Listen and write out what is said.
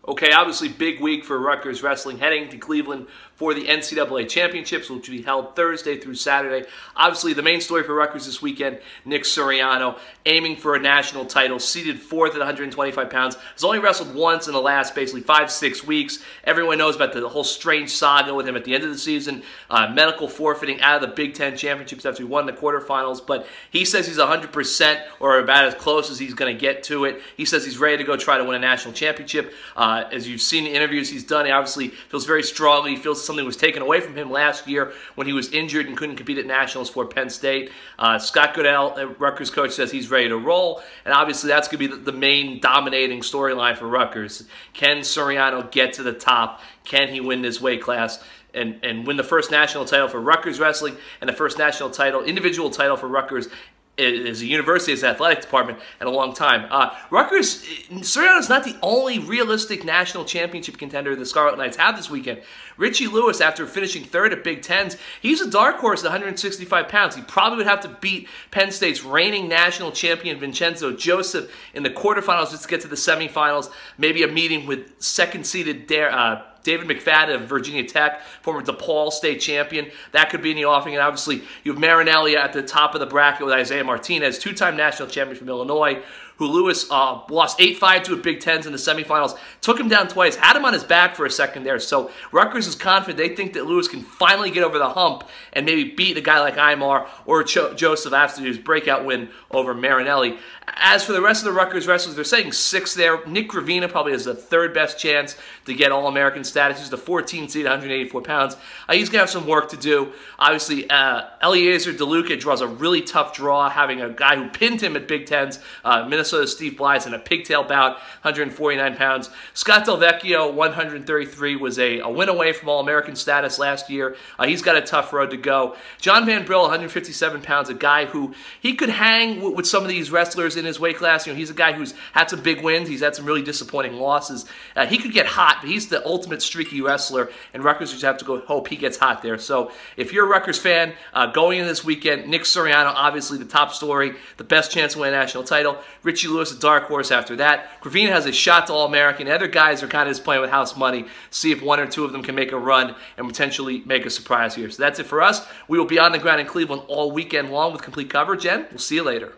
Okay, obviously big week for Rutgers wrestling, heading to Cleveland for the NCAA Championships, which will be held Thursday through Saturday. Obviously, the main story for Rutgers this weekend, Nick Soriano, aiming for a national title, seated fourth at 125 pounds. Has only wrestled once in the last basically 5-6 weeks. Everyone knows about the whole strange saga with him at the end of the season, medical forfeiting out of the Big Ten Championships after he won the quarterfinals. But he says he's 100% or about as close as he's going to get to it. He says he's ready to go try to win a national championship. As you've seen the interviews he's done, he obviously feels very strongly. He feels something was taken away from him last year when he was injured and couldn't compete at nationals for Penn State. Scott Goodell, Rutgers coach, says he's ready to roll, and obviously that's going to be the main dominating storyline for Rutgers. Can Soriano get to the top? Can he win this weight class and win the first national title for Rutgers wrestling and the first national title, individual title for Rutgers as a university, as an athletic department, in a long time. Rutgers, Soriano's not the only realistic national championship contender the Scarlet Knights have this weekend. Richie Lewis, after finishing third at Big Tens, he's a dark horse at 165 pounds. He probably would have to beat Penn State's reigning national champion Vincenzo Joseph in the quarterfinals just to get to the semifinals. Maybe a meeting with second-seeded David McFadden of Virginia Tech, former DePaul state champion. That could be in the offing. And obviously, you have Marinelli at the top of the bracket with Isaiah Martinez, two-time national champion from Illinois, who Lewis lost 8-5 to at Big Tens in the semifinals. Took him down twice, had him on his back for a second there. So Rutgers is confident. They think that Lewis can finally get over the hump and maybe beat a guy like Aymar or Joseph after his breakout win over Marinelli. As for the rest of the Rutgers wrestlers, they're saying 6 there. Nick Gravina probably has the third best chance to get All-American status. He's the 14th seed, 184 pounds. He's going to have some work to do. Obviously, Eliezer DeLuca draws a really tough draw, having a guy who pinned him at Big Tens, Minnesota's Steve Blythe, in a pigtail bout, 149 pounds. Scott Del Vecchio, 133, was a win away from All-American status last year. He's got a tough road to go. John Van Brill, 157 pounds, a guy who he could hang with some of these wrestlers in his weight class. You know, he's a guy who's had some big wins. He's had some really disappointing losses. He could get hot, but he's the ultimate streaky wrestler, and Rutgers just have to go hope he gets hot there. So if you're a Rutgers fan, going into this weekend, Nick Soriano, obviously the top story, the best chance to win a national title. Richie Lewis, a dark horse after that. Gravina has a shot to All-American. The other guys are kind of just playing with house money. See if one or two of them can make a run and potentially make a surprise here. So that's it for us. We will be on the ground in Cleveland all weekend long with complete coverage, and we'll see you later.